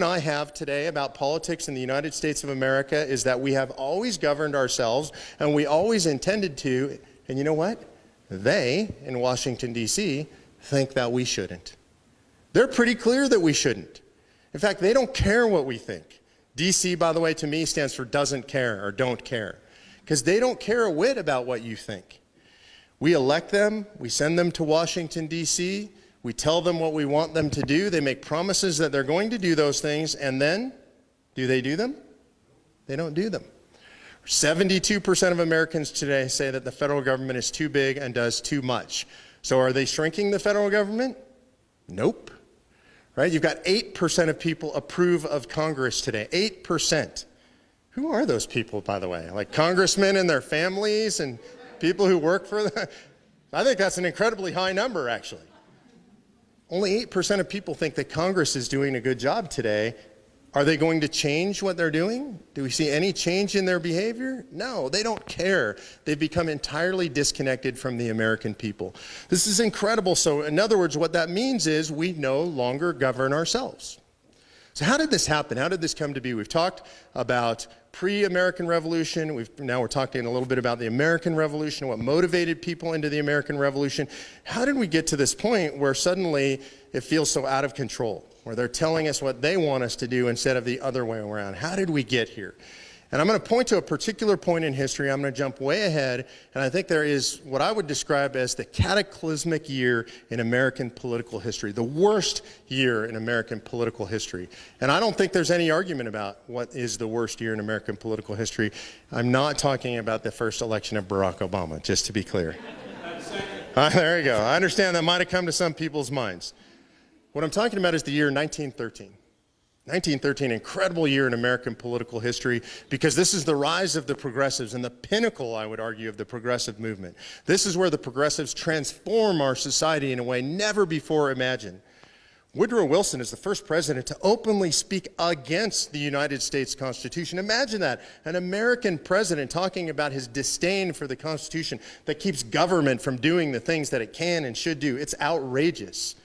I have today about politics in the United States of America is that we have always governed ourselves, and we always intended to, and you know what? They, in Washington, D.C., think that we shouldn't. They're pretty clear that we shouldn't. In fact, they don't care what we think. D.C., by the way, to me stands for doesn't care or don't care, because they don't care a whit about what you think. We elect them, we send them to Washington, D.C., we tell them what we want them to do. They make promises that they're going to do those things, and then, do they do them? They don't do them. 72% of Americans today say that the federal government is too big and does too much. So are they shrinking the federal government? Nope. Right? You've got 8% of people approve of Congress today. 8%. Who are those people, by the way? Like congressmen and their families and people who work for them? I think that's an incredibly high number, actually. Only 8% of people think that Congress is doing a good job today. Are they going to change what they're doing? Do we see any change in their behavior? No, they don't care. They've become entirely disconnected from the American people. This is incredible. So in other words, what that means is we no longer govern ourselves. So how did this happen? How did this come to be? We've talked about pre-American Revolution. Now we're talking a little bit about the American Revolution, what motivated people into the American Revolution. How did we get to this point where suddenly it feels so out of control, where they're telling us what they want us to do instead of the other way around? How did we get here? And I'm going to point to a particular point in history. I'm going to jump way ahead, and I think there is what I would describe as the cataclysmic year in American political history, the worst year in American political history. And I don't think there's any argument about what is the worst year in American political history. I'm not talking about the first election of Barack Obama, just to be clear. There you go. I understand that might have come to some people's minds. What I'm talking about is the year 1913. 1913, incredible year in American political history, because this is the rise of the progressives and the pinnacle, I would argue, of the progressive movement. This is where the progressives transform our society in a way never before imagined. Woodrow Wilson is the first president to openly speak against the United States Constitution. Imagine that, an American president talking about his disdain for the Constitution that keeps government from doing the things that it can and should do. It's outrageous.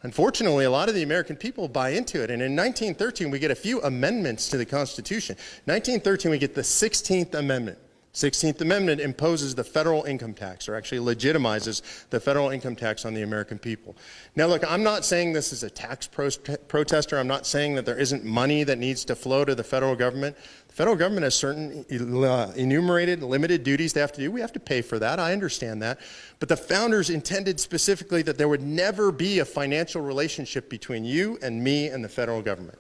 Unfortunately, a lot of the American people buy into it. And in 1913, we get a few amendments to the Constitution. 1913, we get the 16th Amendment. 16th Amendment imposes the federal income tax, or actually legitimizes the federal income tax on the American people. Now, look, I'm not saying this is a tax protester. I'm not saying that there isn't money that needs to flow to the federal government. The federal government has certain enumerated, limited duties they have to do. We have to pay for that. I understand that. But the founders intended specifically that there would never be a financial relationship between you and me and the federal government.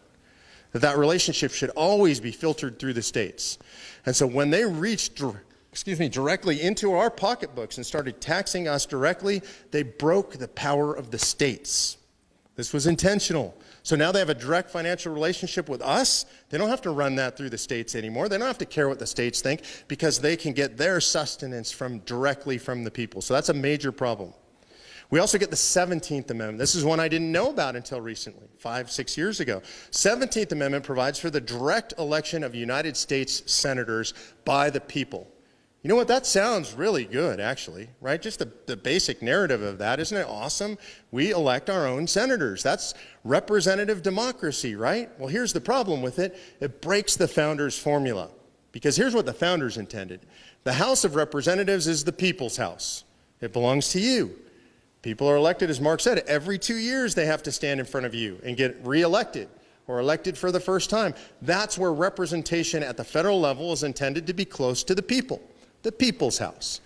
That relationship should always be filtered through the states. And so when they reached, directly into our pocketbooks and started taxing us directly, they broke the power of the states. This was intentional. So now they have a direct financial relationship with us. They don't have to run that through the states anymore. They don't have to care what the states think, because they can get their sustenance directly from the people. So that's a major problem. We also get the 17th Amendment. This is one I didn't know about until recently, 5-6 years ago. 17th Amendment provides for the direct election of United States senators by the people. You know what? That sounds really good, actually, right? Just the basic narrative of that. Isn't it awesome? We elect our own senators. That's representative democracy, right? Well, here's the problem with it. It breaks the founders' formula, because here's what the founders intended. The House of Representatives is the people's house. It belongs to you. People are elected, as Mark said, every 2 years they have to stand in front of you and get reelected or elected for the first time. That's where representation at the federal level is intended to be close to the people, the people's house.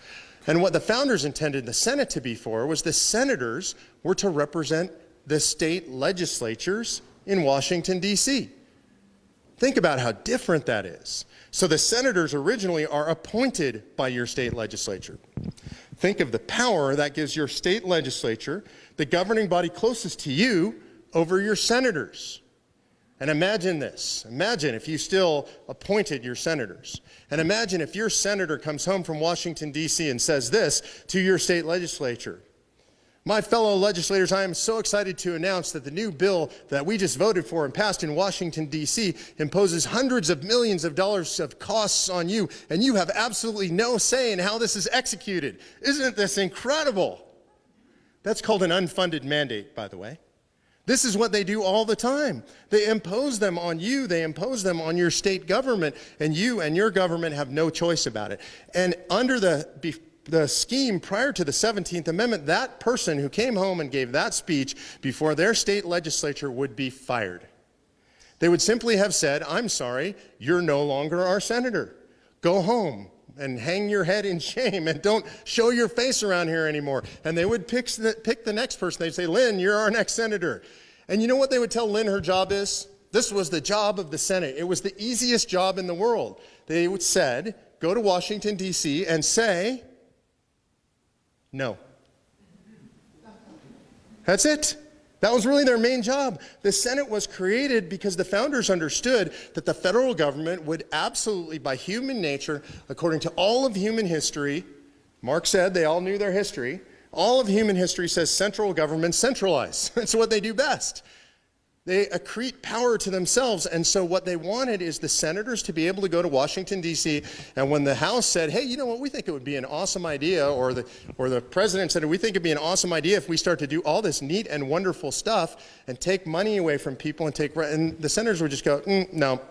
And what the founders intended the Senate to be for was the senators were to represent the state legislatures in Washington, D.C. Think about how different that is. So the senators originally are appointed by your state legislature. Think of the power that gives your state legislature, the governing body closest to you, over your senators. And imagine this. Imagine if you still appointed your senators. And imagine if your senator comes home from Washington, D.C. and says this to your state legislature. My fellow legislators, I am so excited to announce that the new bill that we just voted for and passed in Washington, D.C. imposes hundreds of millions of dollars of costs on you, and you have absolutely no say in how this is executed. Isn't this incredible? That's called an unfunded mandate, by the way. This is what they do all the time. They impose them on you. They impose them on your state government, and you and your government have no choice about it. And under the scheme prior to the 17th Amendment, that person who came home and gave that speech before their state legislature would be fired. They would simply have said, "I'm sorry, you're no longer our senator. Go home and hang your head in shame and don't show your face around here anymore." And they would pick the next person. They'd say, "Lynn, you're our next senator." And you know what they would tell Lynn her job is? This was the job of the Senate. It was the easiest job in the world. They would said, go to Washington, D.C. and say, no. That's it. That was really their main job. The Senate was created because the founders understood that the federal government would absolutely, by human nature, according to all of human history, Mark said they all knew their history, all of human history says central government centralize. That's what they do best. They accrete power to themselves, and so what they wanted is the senators to be able to go to Washington, D.C., and when the House said, hey, you know what, we think it would be an awesome idea, or the president said, we think it would be an awesome idea if we start to do all this neat and wonderful stuff and take money away from people and the senators would just go, no,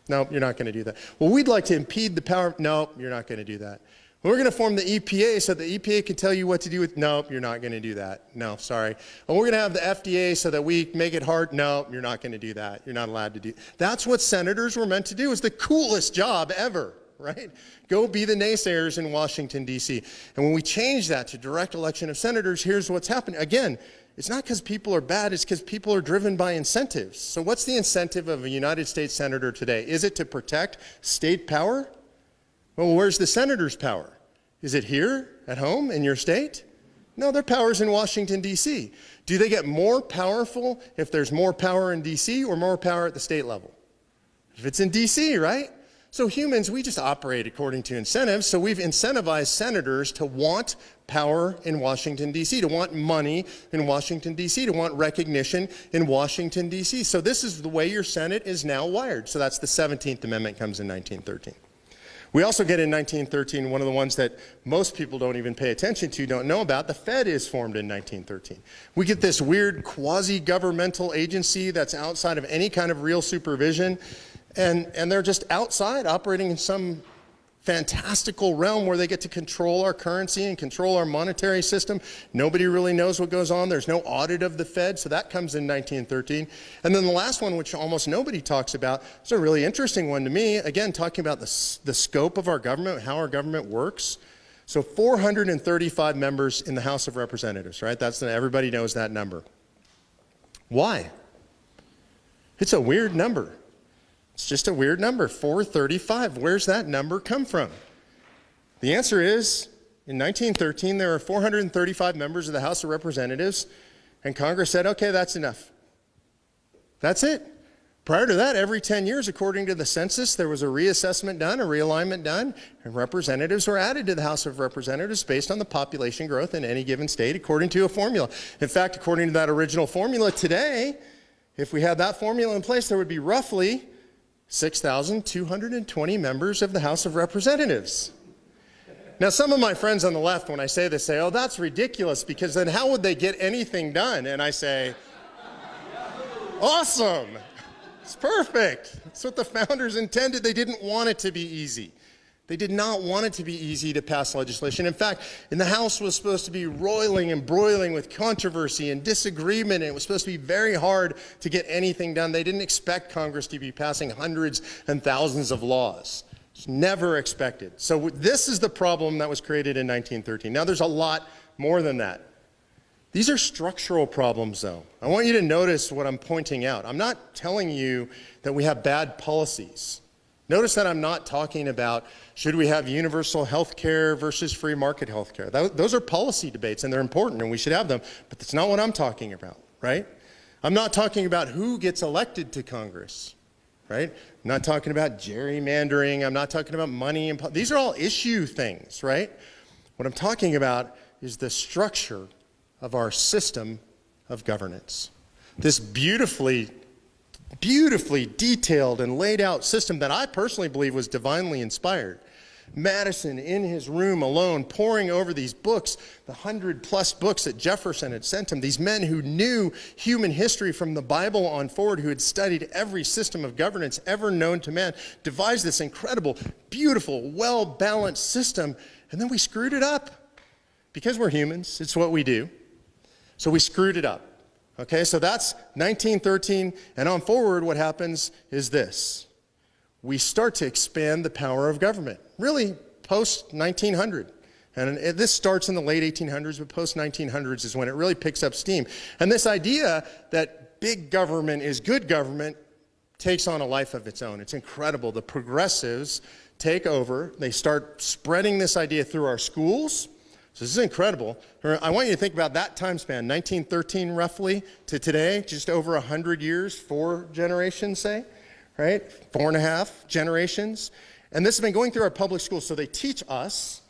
you're not going to do that. Well, we'd like to impede the power. No, you're not going to do that. We're going to form the EPA so the EPA can tell you what to do with. No, you're not going to do that. No, sorry. And we're going to have the FDA so that we make it hard. No, you're not going to do that. You're not allowed to do. That's what senators were meant to do. It's the coolest job ever, right? Go be the naysayers in Washington, D.C. And when we change that to direct election of senators, here's what's happening. Again, it's not because people are bad. It's because people are driven by incentives. So what's the incentive of a United States senator today? Is it to protect state power? Well, where's the senator's power? Is it here at home in your state? No, their power's in Washington, D.C. Do they get more powerful if there's more power in D.C. or more power at the state level? If it's in D.C., right? So humans, we just operate according to incentives. So we've incentivized senators to want power in Washington, D.C., to want money in Washington, D.C., to want recognition in Washington, D.C. So this is the way your Senate is now wired. So that's the 17th Amendment comes in 1913. We also get in 1913, one of the ones that most people don't even pay attention to, don't know about, the Fed is formed in 1913. We get this weird quasi-governmental agency that's outside of any kind of real supervision, and they're just outside operating in some fantastical realm where they get to control our currency and control our monetary system. Nobody really knows what goes on. There's no audit of the Fed, so that comes in 1913. And then the last one, which almost nobody talks about, is a really interesting one to me. Again, talking about the scope of our government, how our government works. So 435 members in the House of Representatives, right? Everybody knows that number. Why? It's a weird number. It's just a weird number, 435. Where's that number come from? The answer is, in 1913, there were 435 members of the House of Representatives, and Congress said, okay, that's enough. That's it. Prior to that, every 10 years, according to the census, there was a reassessment done, a realignment done, and representatives were added to the House of Representatives based on the population growth in any given state, according to a formula. In fact, according to that original formula today, if we had that formula in place, there would be roughly 6,220 members of the House of Representatives. Now, some of my friends on the left, when I say this, say, oh, that's ridiculous, because then how would they get anything done? And I say, awesome. It's perfect. That's what the founders intended. They didn't want it to be easy. They did not want it to be easy to pass legislation. In fact, the House was supposed to be roiling and broiling with controversy and disagreement, and it was supposed to be very hard to get anything done. They didn't expect Congress to be passing hundreds and thousands of laws. It's never expected. So this is the problem that was created in 1913. Now, there's a lot more than that. These are structural problems, though. I want you to notice what I'm pointing out. I'm not telling you that we have bad policies. Notice that I'm not talking about should we have universal health care versus free market health care. Those are policy debates, and they're important, and we should have them, but that's not what I'm talking about, right? I'm not talking about who gets elected to Congress, right? I'm not talking about gerrymandering. I'm not talking about money. These are all issue things, right? What I'm talking about is the structure of our system of governance. This beautifully detailed and laid out system that I personally believe was divinely inspired. Madison in his room alone, poring over these books, the 100+ books that Jefferson had sent him, these men who knew human history from the Bible on forward, who had studied every system of governance ever known to man, devised this incredible, beautiful, well-balanced system, and then we screwed it up. Because we're humans, it's what we do. So we screwed it up. Okay, so that's 1913, and on forward, what happens is this. We start to expand the power of government, really post-1900. And this starts in the late 1800s, but post-1900s is when it really picks up steam. And this idea that big government is good government takes on a life of its own. It's incredible. The progressives take over. They start spreading this idea through our schools. So this is incredible. I want you to think about that time span, 1913 roughly to today, just over 100 years, 4 generations, say, right? 4.5 generations. And this has been going through our public schools. So they teach us,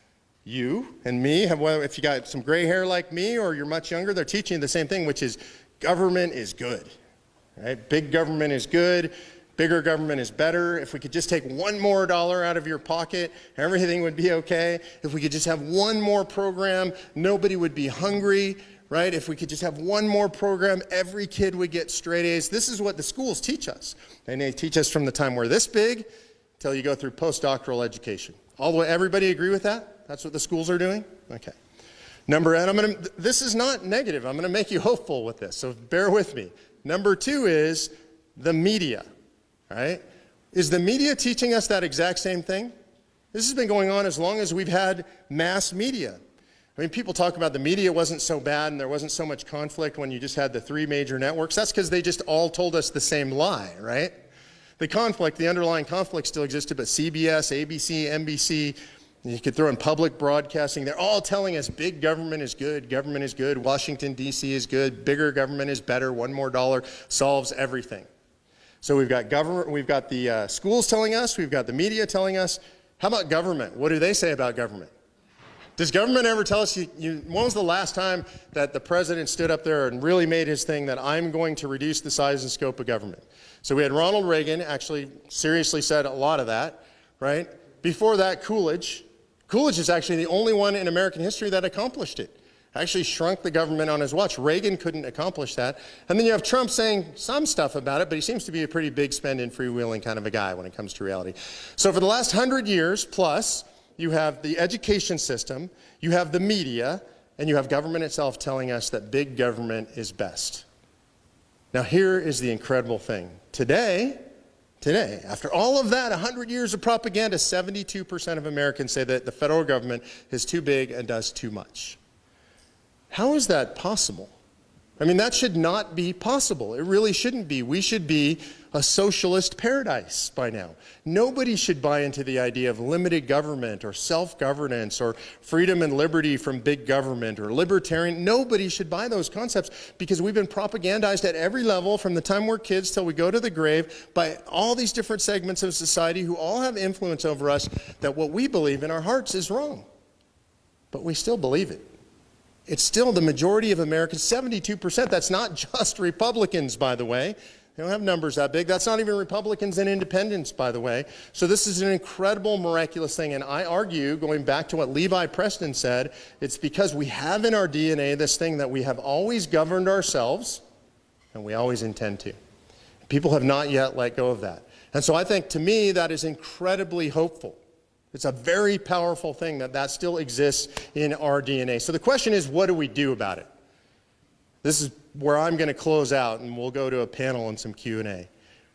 you and me, if you got some gray hair like me or you're much younger, they're teaching you the same thing, which is government is good, right? Big government is good. Bigger government is better. If we could just take $1 more out of your pocket, everything would be okay. If we could just have one more program, nobody would be hungry, right? If we could just have one more program, every kid would get straight A's. This is what the schools teach us. And they teach us from the time we're this big till you go through postdoctoral education. All the way, everybody agree with that? That's what the schools are doing? Okay. This is not negative. I'm going to make you hopeful with this, so bear with me. Number 2 is the media. Right? Is the media teaching us that exact same thing? This has been going on as long as we've had mass media. I mean, people talk about the media wasn't so bad and there wasn't so much conflict when you just had the 3 major networks. That's because they just all told us the same lie, right? The underlying conflict still existed, but CBS, ABC, NBC, you could throw in public broadcasting, they're all telling us big government is good, Washington, D.C. is good, bigger government is better, $1 more solves everything. So we've got government, we've got the schools telling us, we've got the media telling us. How about government? What do they say about government? Does government ever tell us, when was the last time that the president stood up there and really made his thing that I'm going to reduce the size and scope of government? So we had Ronald Reagan actually seriously said a lot of that, right? Before that, Coolidge. Coolidge is actually the only one in American history that accomplished it. Actually shrunk the government on his watch. Reagan couldn't accomplish that. And then you have Trump saying some stuff about it, but he seems to be a pretty big spending, freewheeling kind of a guy when it comes to reality. So for the last 100 years plus, you have the education system, you have the media, and you have government itself telling us that big government is best. Now here is the incredible thing. Today, after all of that, 100 years of propaganda, 72% of Americans say that the federal government is too big and does too much. How is that possible? I mean, that should not be possible. It really shouldn't be. We should be a socialist paradise by now. Nobody should buy into the idea of limited government or self-governance or freedom and liberty from big government or libertarian. Nobody should buy those concepts because we've been propagandized at every level from the time we're kids till we go to the grave by all these different segments of society who all have influence over us that what we believe in our hearts is wrong. But we still believe it. It's still the majority of Americans, 72%. That's not just Republicans, by the way. They don't have numbers that big. That's not even Republicans and independents, by the way. So this is an incredible, miraculous thing. And I argue, going back to what Levi Preston said, it's because we have in our DNA this thing that we have always governed ourselves, and we always intend to. People have not yet let go of that. And so I think, to me, that is incredibly hopeful. It's a very powerful thing that still exists in our DNA. So the question is, what do we do about it? This is where I'm going to close out, and we'll go to a panel and some Q&A.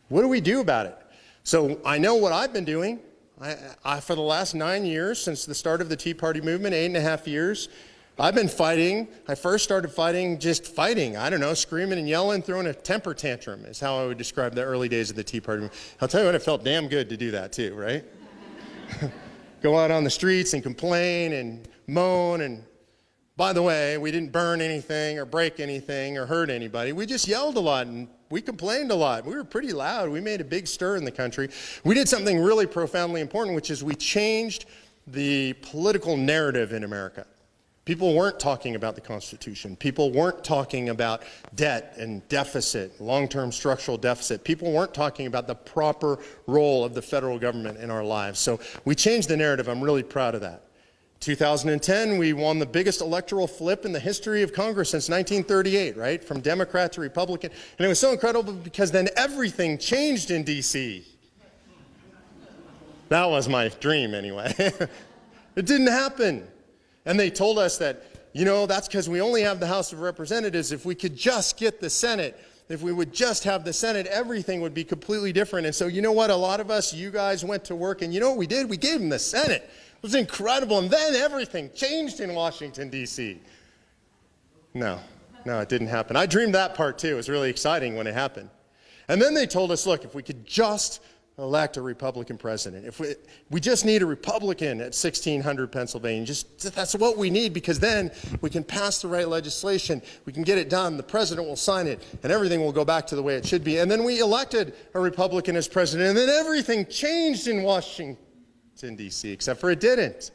What do we do about it? So I know what I've been doing. For the last 9 years, since the start of the Tea Party movement, 8.5 years, I've been fighting. I first started fighting, just fighting. I don't know, screaming and yelling, throwing a temper tantrum is how I would describe the early days of the Tea Party movement. I'll tell you what, it felt damn good to do that too, right? Go out on the streets and complain and moan. And by the way, we didn't burn anything or break anything or hurt anybody. We just yelled a lot and we complained a lot. We were pretty loud. We made a big stir in the country. We did something really profoundly important, which is we changed the political narrative in America. People weren't talking about the Constitution. People weren't talking about debt and deficit, long-term structural deficit. People weren't talking about the proper role of the federal government in our lives. So we changed the narrative. I'm really proud of that. 2010, we won the biggest electoral flip in the history of Congress since 1938, right? From Democrat to Republican. And it was so incredible because then everything changed in D.C. That was my dream anyway. It didn't happen. And they told us that, that's because we only have the House of Representatives. If we could just get the Senate, if we would just have the Senate, everything would be completely different. And so you know what? A lot of us, you guys went to work, and you know what we did? We gave them the Senate. It was incredible. And then everything changed in Washington, D.C. No, it didn't happen. I dreamed that part too. It was really exciting when it happened. And then they told us, look, if we could just elect a Republican president. If we just need a Republican at 1600 Pennsylvania. That's what we need, because then we can pass the right legislation. We can get it done. The president will sign it, and everything will go back to the way it should be. And then we elected a Republican as president, and then everything changed in Washington, D.C., except for it didn't.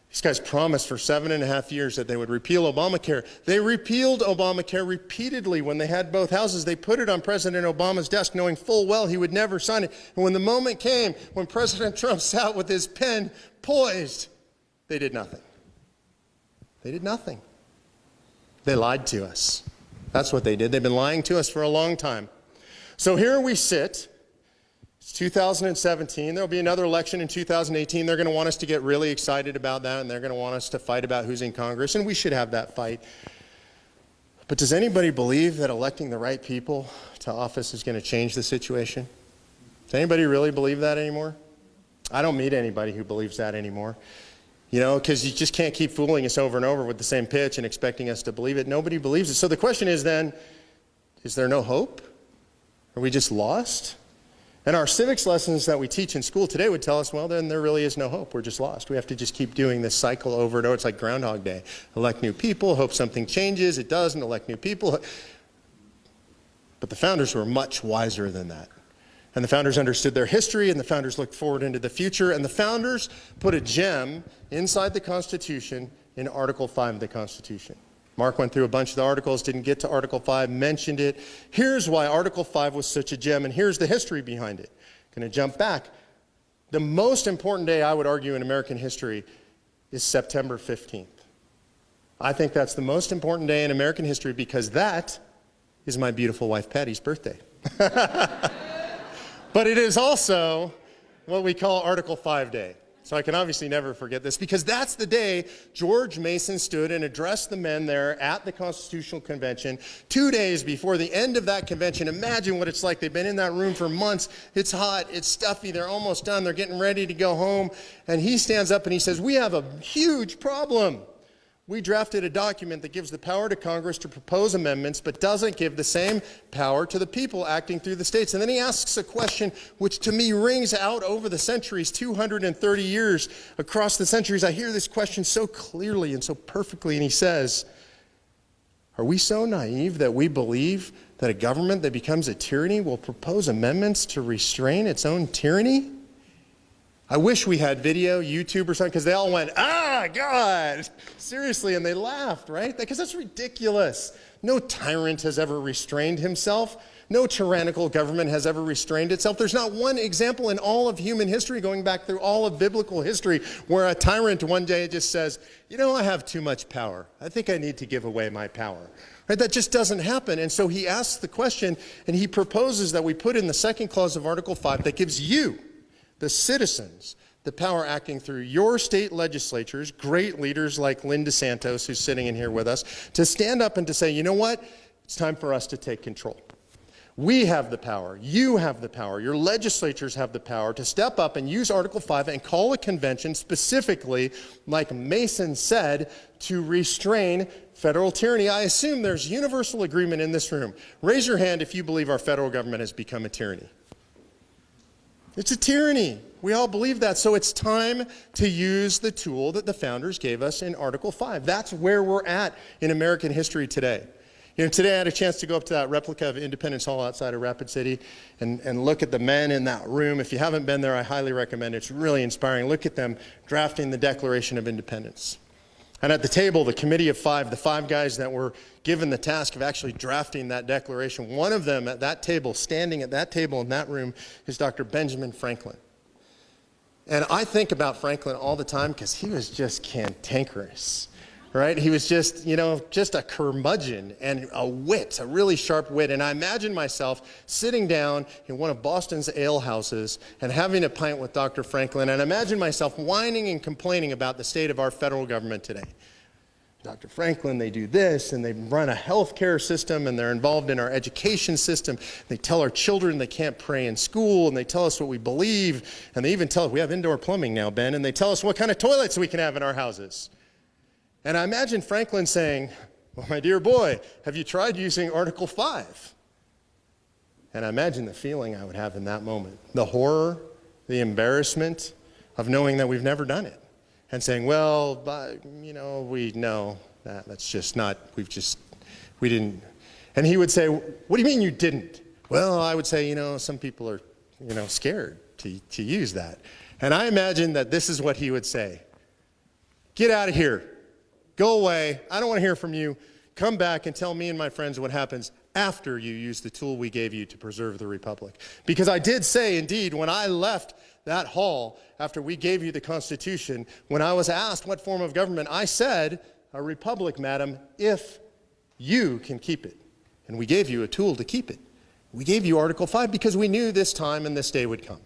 These guys promised for 7.5 years that they would repeal Obamacare. They repealed Obamacare repeatedly when they had both houses. They put it on President Obama's desk knowing full well he would never sign it. And when the moment came, when President Trump sat with his pen poised, they did nothing. They did nothing. They lied to us. That's what they did. They've been lying to us for a long time. So here we sit. It's 2017. There'll be another election in 2018. They're going to want us to get really excited about that, and they're going to want us to fight about who's in Congress, and we should have that fight. But does anybody believe that electing the right people to office is going to change the situation? Does anybody really believe that anymore? I don't meet anybody who believes that anymore. Because you just can't keep fooling us over and over with the same pitch and expecting us to believe it. Nobody believes it. So the question is then, is there no hope? Are we just lost? And our civics lessons that we teach in school today would tell us, well, then there really is no hope. We're just lost. We have to just keep doing this cycle over and over. It's like Groundhog Day. Elect new people, hope something changes. It doesn't. Elect new people. But the founders were much wiser than that. And the founders understood their history, and the founders looked forward into the future. And the founders put a gem inside the Constitution in Article 5 of the Constitution. Mark went through a bunch of the articles, didn't get to Article 5, mentioned it. Here's why Article 5 was such a gem, and here's the history behind it. Going to jump back. The most important day, I would argue, in American history is September 15th. I think that's the most important day in American history because that is my beautiful wife Patty's birthday. But it is also what we call Article 5 Day. So I can obviously never forget this, because that's the day George Mason stood and addressed the men there at the Constitutional Convention 2 days before the end of that convention. Imagine what it's like. They've been in that room for months. It's hot. It's stuffy. They're almost done. They're getting ready to go home. And he stands up and he says, we have a huge problem. We drafted a document that gives the power to Congress to propose amendments, but doesn't give the same power to the people acting through the states. And then he asks a question which to me rings out over the centuries, 230 years across the centuries. I hear this question so clearly and so perfectly, and he says, are we so naive that we believe that a government that becomes a tyranny will propose amendments to restrain its own tyranny? I wish we had video, YouTube or something, because they all went, God, seriously, and they laughed, right? Because that's ridiculous. No tyrant has ever restrained himself. No tyrannical government has ever restrained itself. There's not one example in all of human history, going back through all of biblical history, where a tyrant one day just says, I have too much power. I think I need to give away my power. Right? That just doesn't happen. And so he asks the question, and he proposes that we put in the second clause of Article 5 that gives you, the citizens, the power acting through your state legislatures, great leaders like Lynn DeSantis, who's sitting in here with us, to stand up and to say, you know what? It's time for us to take control. We have the power. You have the power. Your legislatures have the power to step up and use Article 5 and call a convention specifically, like Mason said, to restrain federal tyranny. I assume there's universal agreement in this room. Raise your hand if you believe our federal government has become a tyranny. It's a tyranny. We all believe that. So it's time to use the tool that the founders gave us in Article 5. That's where we're at in American history today. Today I had a chance to go up to that replica of Independence Hall outside of Rapid City and look at the men in that room. If you haven't been there, I highly recommend it. It's really inspiring. Look at them drafting the Declaration of Independence. And at the table, the committee of five, the five guys that were given the task of actually drafting that declaration, one of them at that table, standing at that table in that room, is Dr. Benjamin Franklin. And I think about Franklin all the time because he was just cantankerous, right? He was just, just a curmudgeon and a wit, a really sharp wit. And I imagine myself sitting down in one of Boston's ale houses and having a pint with Dr. Franklin, and I imagine myself whining and complaining about the state of our federal government today. Dr. Franklin, they do this, and they run a healthcare system, and they're involved in our education system. They tell our children they can't pray in school, and they tell us what we believe, and they even tell us, we have indoor plumbing now, Ben, and they tell us what kind of toilets we can have in our houses. And I imagine Franklin saying, well, my dear boy, have you tried using Article 5? And I imagine the feeling I would have in that moment, the horror, the embarrassment of knowing that we've never done it. And saying, well, we know that's just not, we didn't. And he would say, what do you mean you didn't? Well, I would say, some people are, scared to use that. And I imagine that this is what he would say. Get out of here. Go away. I don't want to hear from you. Come back and tell me and my friends what happens after you use the tool we gave you to preserve the republic. Because I did say, indeed, when I left that hall after we gave you the Constitution, when I was asked what form of government, I said, a republic, madam, if you can keep it. And we gave you a tool to keep it. We gave you Article 5 because we knew this time and this day would come.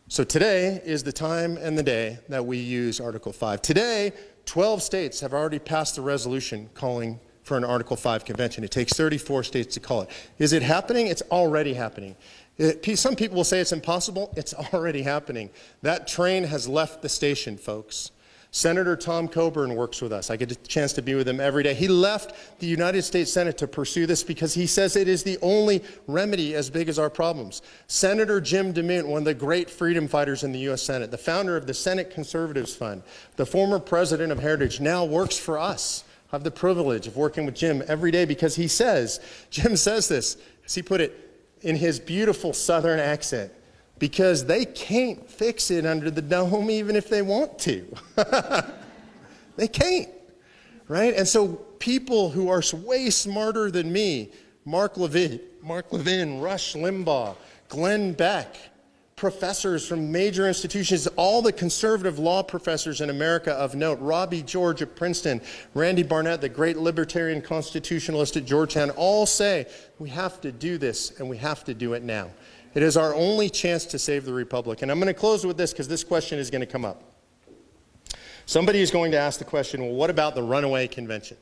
So today is the time and the day that we use Article 5. Today, 12 states have already passed the resolution calling for an Article 5 convention. It takes 34 states to call it. Is it happening? It's already happening. Some people will say it's impossible. It's already happening. That train has left the station, folks. Senator Tom Coburn works with us. I get a chance to be with him every day. He left the United States Senate to pursue this because he says it is the only remedy as big as our problems. Senator Jim DeMint, one of the great freedom fighters in the U.S. Senate, the founder of the Senate Conservatives Fund, the former president of Heritage, now works for us. I have the privilege of working with Jim every day because Jim says this, as he put it, in his beautiful Southern accent, because they can't fix it under the dome even if they want to. They can't, right? And so people who are way smarter than me, Mark Levin, Rush Limbaugh, Glenn Beck, professors from major institutions, all the conservative law professors in America of note, Robbie George at Princeton, Randy Barnett, the great libertarian constitutionalist at Georgetown, all say we have to do this and we have to do it now. It is our only chance to save the republic. And I'm going to close with this because this question is going to come up. Somebody is going to ask the question, well, what about the runaway convention?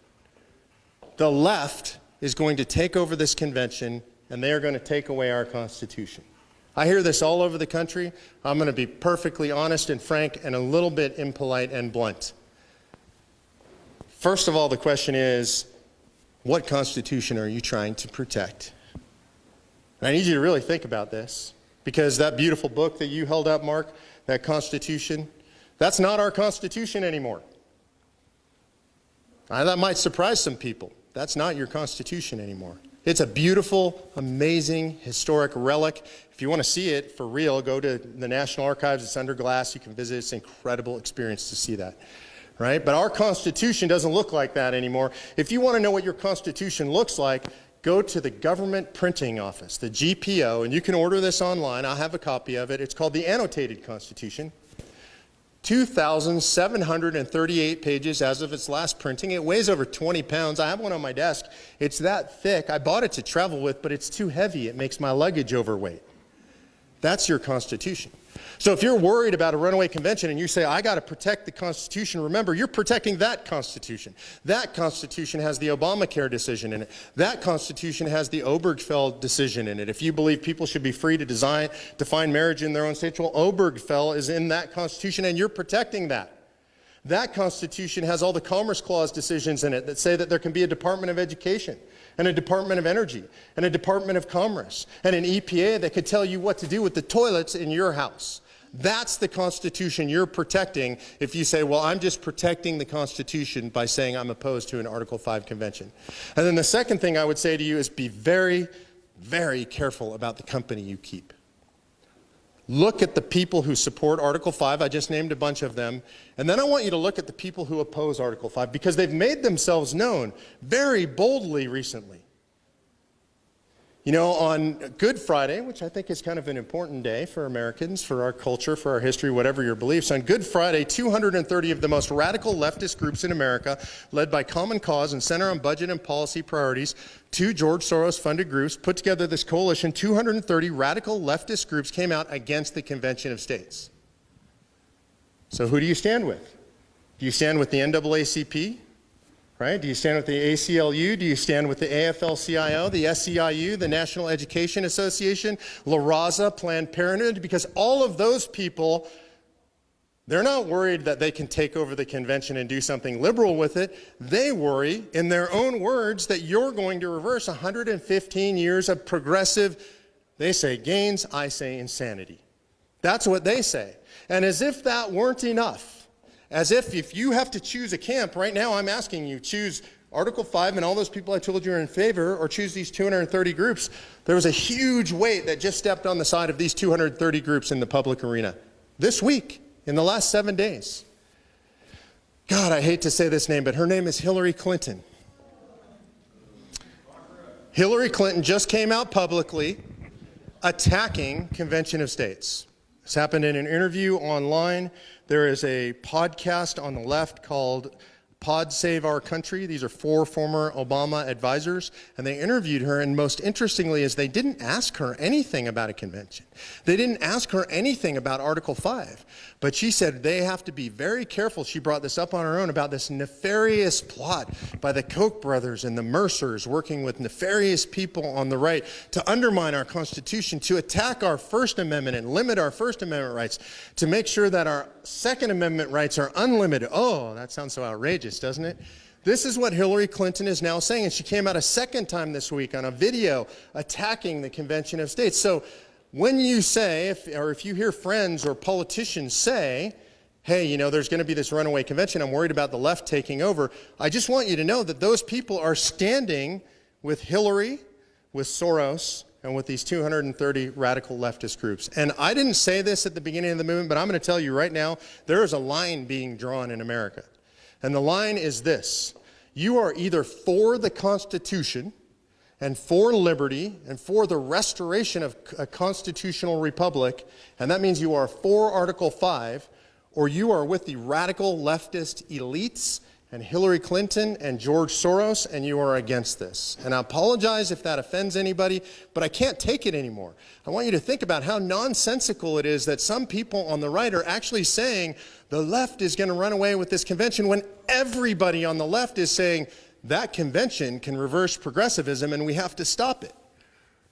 The left is going to take over this convention and they are going to take away our Constitution. I hear this all over the country. I'm going to be perfectly honest and frank and a little bit impolite and blunt. First of all, the question is, what Constitution are you trying to protect? And I need you to really think about this, because that beautiful book that you held up, Mark, that Constitution, that's not our Constitution anymore. That might surprise some people. That's not your Constitution anymore. It's a beautiful, amazing, historic relic. If you want to see it for real, go to the National Archives. It's under glass. You can visit. It's an incredible experience to see that, right? But our Constitution doesn't look like that anymore. If you want to know what your Constitution looks like, go to the government printing office, the GPO, and you can order this online. I'll have a copy of it. It's called the Annotated Constitution. 2,738 pages as of its last printing. It weighs over 20 pounds. I have one on my desk. It's that thick. I bought it to travel with, but it's too heavy. It makes my luggage overweight. That's your Constitution. So if you're worried about a runaway convention and you say, I got to protect the Constitution, remember, you're protecting that Constitution. That Constitution has the Obamacare decision in it. That Constitution has the Obergefell decision in it. If you believe people should be free to define marriage in their own states, well, Obergefell is in that Constitution, and you're protecting that. That Constitution has all the Commerce Clause decisions in it that say that there can be a Department of Education and a Department of Energy and a Department of Commerce and an EPA that could tell you what to do with the toilets in your house. That's the Constitution you're protecting if you say, well, I'm just protecting the Constitution by saying I'm opposed to an Article 5 convention. And then the second thing I would say to you is be very, very careful about the company you keep. Look at the people who support Article 5. I just named a bunch of them. And then I want you to look at the people who oppose Article 5 because they've made themselves known very boldly recently. You know, on Good Friday, which I think is kind of an important day for Americans, for our culture, for our history, whatever your beliefs, on Good Friday, 230 of the most radical leftist groups in America, led by Common Cause and Center on Budget and Policy Priorities, two George Soros-funded groups, put together this coalition. 230 radical leftist groups came out against the Convention of States. So who do you stand with? Do you stand with the NAACP? Right? Do you stand with the ACLU? Do you stand with the AFL-CIO, the SEIU, the National Education Association, La Raza, Planned Parenthood? Because all of those people, they're not worried that they can take over the convention and do something liberal with it. They worry, in their own words, that you're going to reverse 115 years of progressive, they say gains, I say insanity. That's what they say. And as if that weren't enough, as if you have to choose a camp, right now I'm asking you, choose Article 5 and all those people I told you are in favor, or choose these 230 groups. There was a huge weight that just stepped on the side of these 230 groups in the public arena this week, in the last 7 days. God, I hate to say this name, but her name is Hillary Clinton. Hillary Clinton just came out publicly attacking Convention of States. This happened in an interview online. There is a podcast on the left called Pod Save Our Country. These are 4 former Obama advisors, and they interviewed her, and most interestingly is they didn't ask her anything about a convention. They didn't ask her anything about Article 5, but she said they have to be very careful. She brought this up on her own about this nefarious plot by the Koch brothers and the Mercers working with nefarious people on the right to undermine our Constitution, to attack our First Amendment and limit our First Amendment rights, to make sure that our Second Amendment rights are unlimited. Oh, that sounds so outrageous, doesn't it? This is what Hillary Clinton is now saying, and she came out a second time this week on a video attacking the Convention of States. So when you say, if you hear friends or politicians say, hey, you know, there's going to be this runaway convention, I'm worried about the left taking over, I just want you to know that those people are standing with Hillary, with Soros, and with these 230 radical leftist groups. And I didn't say this at the beginning of the movement, but I'm going to tell you right now, there is a line being drawn in America. And the line is this: you are either for the Constitution and for liberty and for the restoration of a constitutional republic, and that means you are for Article 5, or you are with the radical leftist elites and Hillary Clinton and George Soros, and you are against this. And I apologize if that offends anybody, but I can't take it anymore. I want you to think about how nonsensical it is that some people on the right are actually saying the left is going to run away with this convention when everybody on the left is saying that convention can reverse progressivism and we have to stop it.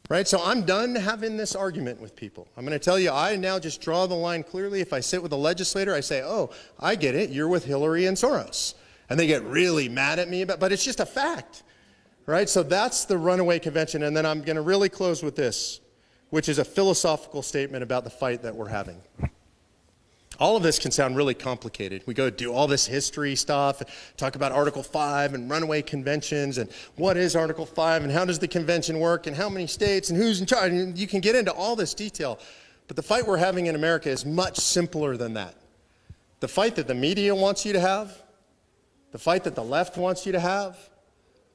Right? So I'm done having this argument with people. I'm going to tell you, I now just draw the line clearly. If I sit with a legislator, I say, oh, I get it. You're with Hillary and Soros. And they get really mad at me, but it's just a fact. Right? So that's the runaway convention. And then I'm going to really close with this, which is a philosophical statement about the fight that we're having. All of this can sound really complicated. We go do all this history stuff, talk about Article 5 and runaway conventions and what is Article 5 and how does the convention work and how many states and who's in charge. And you can get into all this detail. But the fight we're having in America is much simpler than that. The fight that the media wants you to have, the fight that the left wants you to have,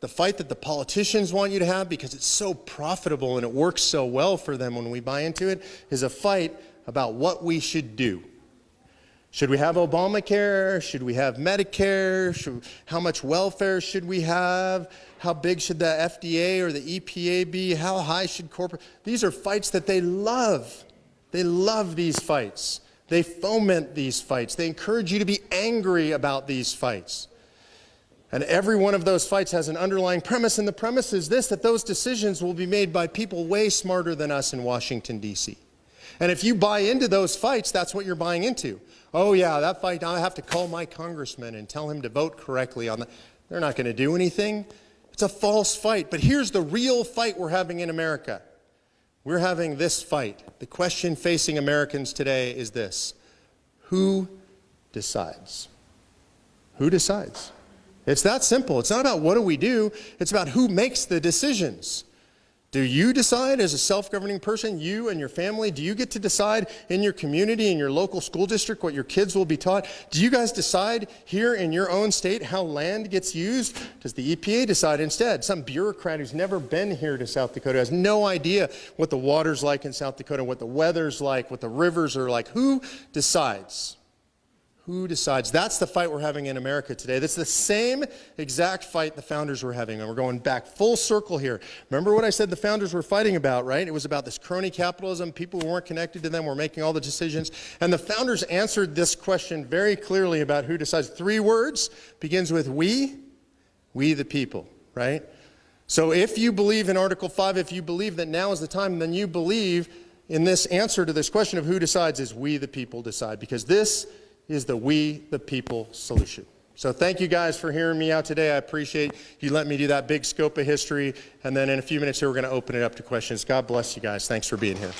the fight that the politicians want you to have because it's so profitable and it works so well for them when we buy into it, is a fight about what we should do. Should we have Obamacare? Should we have Medicare? How much welfare should we have? How big should the FDA or the EPA be? How high should corporate? These are fights that they love. They love these fights. They foment these fights. They encourage you to be angry about these fights. And every one of those fights has an underlying premise, and the premise is this, that those decisions will be made by people way smarter than us in Washington, D.C. And if you buy into those fights, that's what you're buying into. Oh yeah, that fight, I have to call my congressman and tell him to vote correctly on that. They're not going to do anything. It's a false fight. But here's the real fight we're having in America. We're having this fight. The question facing Americans today is this: who decides? Who decides? It's that simple. It's not about what do we do. It's about who makes the decisions. Do you decide as a self-governing person, you and your family, do you get to decide in your community, in your local school district, what your kids will be taught? Do you guys decide here in your own state how land gets used? Does the EPA decide instead? Some bureaucrat who's never been here to South Dakota has no idea what the water's like in South Dakota, what the weather's like, what the rivers are like. Who decides? Who decides? That's the fight we're having in America today. That's the same exact fight the founders were having, and we're going back full circle here. Remember what I said the founders were fighting about, right? It was about this crony capitalism. People who weren't connected to them were making all the decisions. And the founders answered this question very clearly about who decides. 3 words, begins with we the people, right? So if you believe in Article 5, if you believe that now is the time, then you believe in this answer to this question of who decides is we the people decide, because this is the we the people solution. So thank you guys for hearing me out today. I appreciate you letting me do that big scope of history. And then in a few minutes here, we're going to open it up to questions. God bless you guys. Thanks for being here.